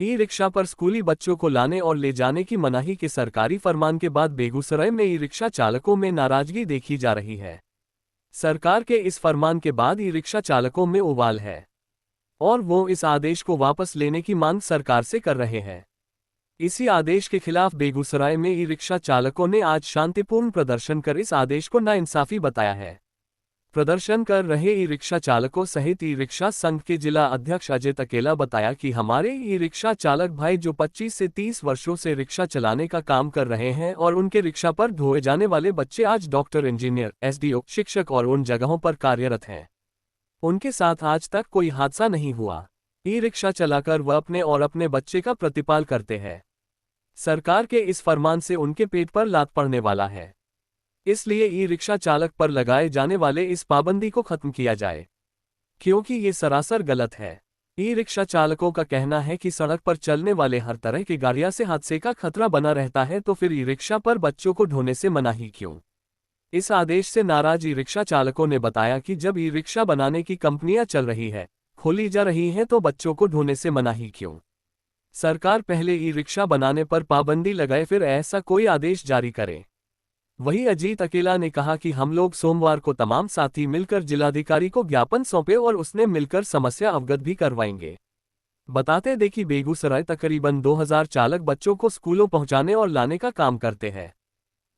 E rickshaw पर स्कूली बच्चों को लाने और ले जाने की मनाही के सरकारी फरमान के बाद बेगूसराय में ई रिक्शा चालकों में नाराजगी देखी जा रही है। सरकार के इस फरमान के बाद ई रिक्शा चालकों में उबाल है और वो इस आदेश को वापस लेने की मांग सरकार से कर रहे हैं। इसी आदेश के खिलाफ बेगूसराय में ई रिक्शा चालकों ने आज शांतिपूर्ण प्रदर्शन कर इस आदेश को नाइंसाफी बताया है। प्रदर्शन कर रहे ई रिक्शा चालकों सहित ई रिक्शा संघ के जिला अध्यक्ष अजय तकेला बताया कि हमारे ई रिक्शा चालक भाई जो 25 से 30 वर्षों से रिक्शा चलाने का काम कर रहे हैं और उनके रिक्शा पर ढोए जाने वाले बच्चे आज डॉक्टर, इंजीनियर, एसडीओ, शिक्षक और उन जगहों पर कार्यरत हैं। उनके साथ आज तक कोई हादसा नहीं हुआ। ई रिक्शा चलाकर वह अपने और अपने बच्चे का प्रतिपाल करते हैं। सरकार के इस फरमान से उनके पेट पर लात पड़ने वाला है, इसलिए ई रिक्शा चालक पर लगाए जाने वाले इस पाबंदी को खत्म किया जाए, क्योंकि ये सरासर गलत है। ई रिक्शा चालकों का कहना है कि सड़क पर चलने वाले हर तरह की गाड़ियां से हादसे का खतरा बना रहता है, तो फिर ई रिक्शा पर बच्चों को ढोने से मनाही क्यों? इस आदेश से नाराज ई रिक्शा चालकों ने बताया कि जब ई रिक्शा बनाने की कंपनियां चल रही है, खोली जा रही हैं, तो बच्चों को ढोने से मनाही क्यों? सरकार पहले ई रिक्शा बनाने पर पाबंदी लगाए, फिर ऐसा कोई आदेश जारी करे। वहीं अजीत अकेला ने कहा कि हम लोग सोमवार को तमाम साथी मिलकर जिलाधिकारी को ज्ञापन सौंपे और उसने मिलकर समस्या अवगत भी करवाएंगे। बताते दें कि बेगूसराय तकरीबन 2000 चालक बच्चों को स्कूलों पहुंचाने और लाने का काम करते हैं।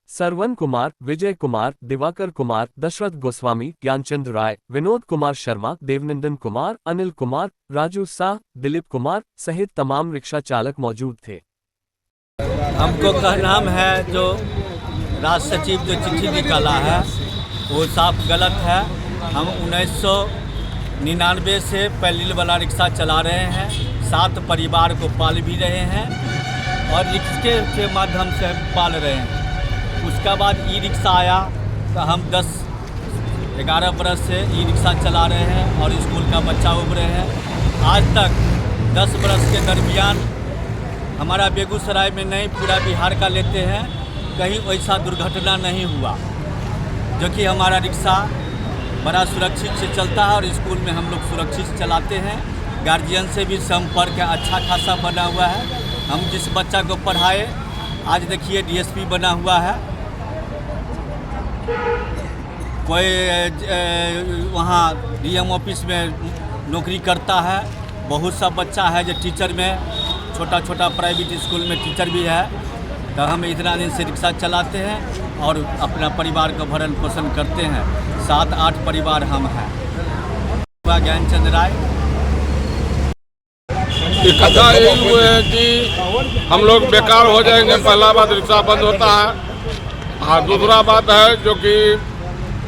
सरवन कुमार, विजय कुमार, दिवाकर कुमार, दशरथ गोस्वामी, ज्ञानचंद राय, विनोद कुमार शर्मा, देवनंदन कुमार, अनिल कुमार, राजू शाह, दिलीप कुमार सहित तमाम रिक्शा चालक मौजूद थे। हमको कहना है जो राज्य सचिव जो चिट्ठी निकाला है वो साफ गलत है। हम 1999 से पैदल वाला रिक्शा चला रहे हैं, 7 परिवार को पाल भी रहे हैं और रिक्शे के माध्यम से पाल रहे हैं। उसका बाद ई रिक्शा आया तो हम 10-11 बरस से ई रिक्शा चला रहे हैं और स्कूल का बच्चा उभ रहे हैं। आज तक 10 बरस के दरमियान हमारा बेगूसराय में नहीं, पूरा बिहार का लेते हैं, कहीं ऐसा दुर्घटना नहीं हुआ, जो कि हमारा रिक्शा बड़ा सुरक्षित से चलता है और स्कूल में हम लोग सुरक्षित से चलाते हैं। गार्जियन से भी संपर्क अच्छा खासा बना हुआ है। हम जिस बच्चा को पढ़ाए, आज देखिए डीएसपी बना हुआ है, कोई वहाँ डीएम ऑफिस में नौकरी करता है। बहुत सा बच्चा है जो टीचर में, छोटा छोटा प्राइवेट स्कूल में टीचर भी है। तो हम इतना दिन से रिक्शा चलाते हैं और अपना परिवार का भरण पोषण करते हैं। 7-8 परिवार हम हैं। ज्ञानचंद राय। कथा यही हुए है कि हम लोग बेकार हो जाएंगे। पहला बात रिक्शा बंद होता है और दूसरा बात है जो कि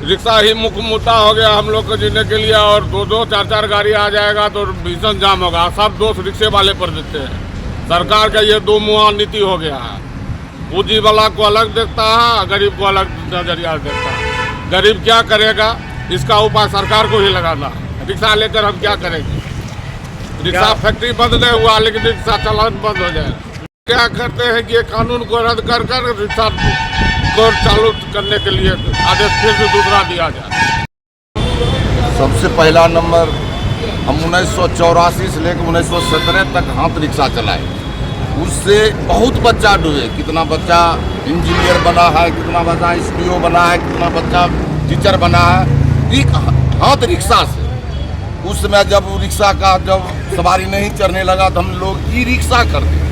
रिक्शा ही मुख्य मुद्दा हो गया हम लोग को जीने के लिए, और 2-2, 4-4 गाड़ी आ जाएगा तो भीषण जाम होगा। सब दोष रिक्शे वाले पर देते हैं। सरकार का ये 2 मुहा नीति हो गया है। पूंजी वाला को अलग देखता है, गरीब को अलग नजरिया देखता है। गरीब क्या करेगा, इसका उपाय सरकार को ही लगाना है। रिक्शा लेकर हम क्या करेंगे? रिक्शा फैक्ट्री बंद नहीं हुआ लेकिन रिक्शा चलान बंद हो जाएगा। क्या करते हैं कि ये कानून को रद्द कर रिक्शा को चालू करने के लिए आदेश फिर से दूसरा दिया जाए। सबसे पहला नंबर, हम 1984 से लेकर 1917 तक हाथ रिक्शा चलाए। उससे बहुत बच्चा डूबे। कितना बच्चा इंजीनियर बना है, कितना बच्चा एसडीओ बना है, कितना बच्चा टीचर बना है, एक हाथ रिक्शा से। उस समय जब रिक्शा का जब सवारी नहीं चढ़ने लगा तो हम लोग ई रिक्शा कर दिए।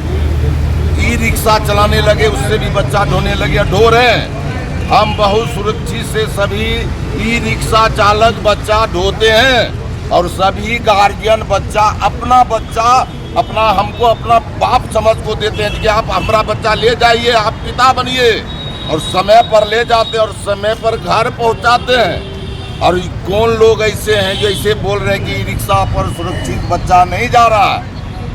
ई रिक्शा चलाने लगे, उससे भी बच्चा ढोने लगे, ढो रहे हैं। हम बहुत सुरक्षित से सभी ई रिक्शा चालक बच्चा ढोते हैं और सभी गार्जियन बच्चा अपना हमको अपना बाप समझ को देते हैं कि आप हमारा बच्चा ले जाइए, आप पिता बनिए, और समय पर ले जाते हैं और समय पर घर पहुंचाते हैं। और कौन लोग ऐसे हैं जो ऐसे बोल रहे हैं कि रिक्शा पर सुरक्षित बच्चा नहीं जा रहा है?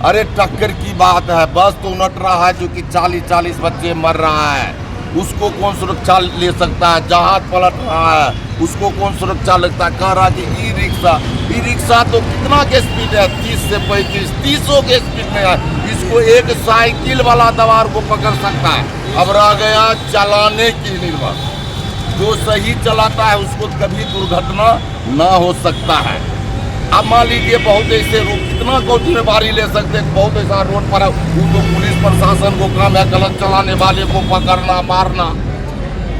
अरे टक्कर की बात है, बस तो उलट रहा है जो कि 40-40 बच्चे मर रहा है, उसको कौन सुरक्षा ले सकता है? जहाज पलट रहा है, उसको कौन सुरक्षा लगता है? कह रहा कि ई रिक्शा तो कितना के स्पीड है, 30 से 35, 30 के स्पीड में है। इसको एक साइकिल वाला सवार को पकड़ सकता है। अब रह गया चलाने की निर्भर। जो सही चलाता है उसको कभी दुर्घटना न हो सकता है। अब मान लीजिए बहुत ऐसे रोड कितना को जिम्मेवारी ले सकते हैं, बहुत ऐसा रोड पर है, वो तो पुलिस प्रशासन को काम है गलत चलाने वाले को पकड़ना मारना,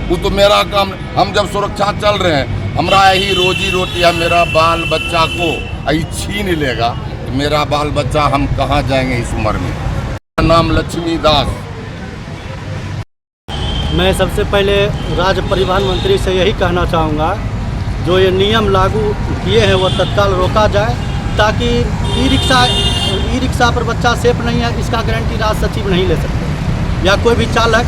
वो तो मेरा काम। हम जब सुरक्षा चल रहे हैं, हमारा यही रोजी रोटी है, मेरा बाल बच्चा को यही छीन लेगा तो मेरा बाल बच्चा हम कहाँ जाएंगे इस उम्र में। मेरा नाम लक्ष्मी दास। मैं सबसे पहले राज्य परिवहन मंत्री से यही कहना चाहूँगा, जो ये नियम लागू किए हैं वो तत्काल रोका जाए, ताकि ई रिक्शा पर बच्चा सेफ नहीं है इसका गारंटी राज सचिव नहीं ले सकते, या कोई भी चालक,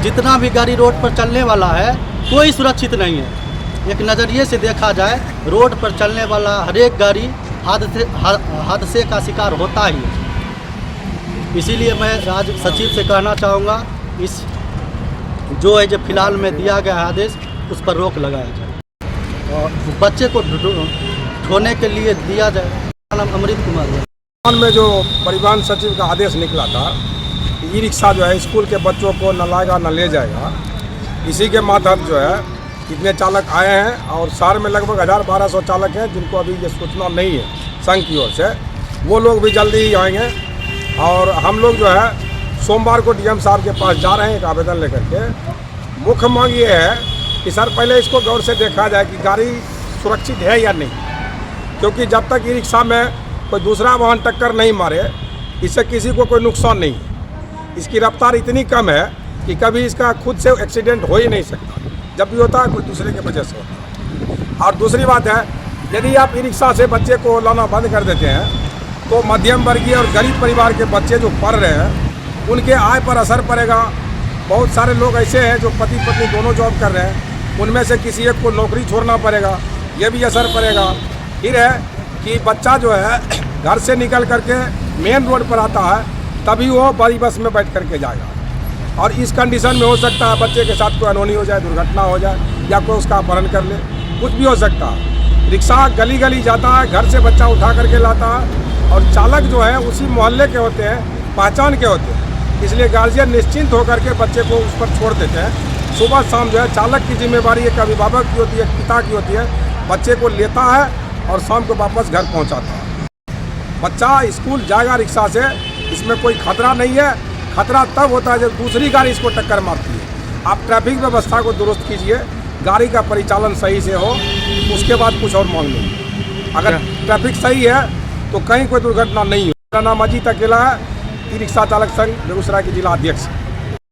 जितना भी गाड़ी रोड पर चलने वाला है कोई सुरक्षित नहीं है। एक नज़रिए से देखा जाए, रोड पर चलने वाला हर एक गाड़ी हादसे का शिकार होता ही है। इसीलिए मैं राज्य सचिव से कहना चाहूँगा, इस जो है जो फिलहाल में दिया गया है आदेश, उस पर रोक लगाया जाए और बच्चे को ढोने के लिए दिया जाए। मेरा नाम अमृत कुमार है। में जो परिवहन सचिव का आदेश निकला था, ई रिक्शा जो है स्कूल के बच्चों को न लाएगा न ले जाएगा, इसी के माध्यम जो है कितने चालक आए हैं और शहर में लगभग 1000-1200 चालक हैं जिनको अभी ये सूचना नहीं है संघ की ओर से। वो लोग भी जल्दी ही आएंगे और हम लोग जो है सोमवार को डीएम साहब के पास जा रहे हैं एक आवेदन लेकर के। मुख्य मांग ये है कि सर पहले इसको गौर से देखा जाए कि गाड़ी सुरक्षित है या नहीं, क्योंकि जब तक ई रिक्शा में कोई दूसरा वाहन टक्कर नहीं मारे, इससे किसी को कोई नुकसान नहीं है। इसकी रफ्तार इतनी कम है कि कभी इसका खुद से एक्सीडेंट हो ही नहीं सकता, जब भी होता है कोई दूसरे के वजह से होता है। और दूसरी बात है, यदि आप ई रिक्शा से बच्चे को लाना बंद कर देते हैं तो मध्यम वर्गीय और गरीब परिवार के बच्चे जो पढ़ रहे हैं उनके आय पर असर पड़ेगा। बहुत सारे लोग ऐसे हैं जो पति पत्नी दोनों जॉब कर रहे हैं, उनमें से किसी एक को नौकरी छोड़ना पड़ेगा, ये भी असर पड़ेगा। फिर है कि बच्चा जो है घर से निकल करके मेन रोड पर आता है, तभी वो बड़ी बस में बैठ करके जाएगा और इस कंडीशन में हो सकता है बच्चे के साथ कोई अनहोनी हो जाए, दुर्घटना हो जाए या कोई उसका अपहरण कर ले, कुछ भी हो सकता है। रिक्शा गली गली जाता है, घर से बच्चा उठा करके लाता है और चालक जो है उसी मोहल्ले के होते हैं, पहचान के होते हैं, इसलिए गार्जियन निश्चिंत होकर के बच्चे को उस पर छोड़ देते हैं। सुबह शाम जो है चालक की जिम्मेवारी एक अभिभावक की होती है, एक पिता की होती है, बच्चे को लेता है और शाम को वापस घर पहुंचाता है। बच्चा स्कूल जाएगा रिक्शा से, इसमें कोई खतरा नहीं है। खतरा तब होता है जब दूसरी गाड़ी इसको टक्कर मारती है। आप ट्रैफिक व्यवस्था को दुरुस्त कीजिए, गाड़ी का परिचालन सही से हो, उसके बाद कुछ और मांग लीजिए। अगर ट्रैफिक सही है तो कहीं कोई दुर्घटना नहीं हो। मेरा नाम अजीत अकेला है, ई रिक्शा चालक संघ बेगूसराय के जिला अध्यक्ष।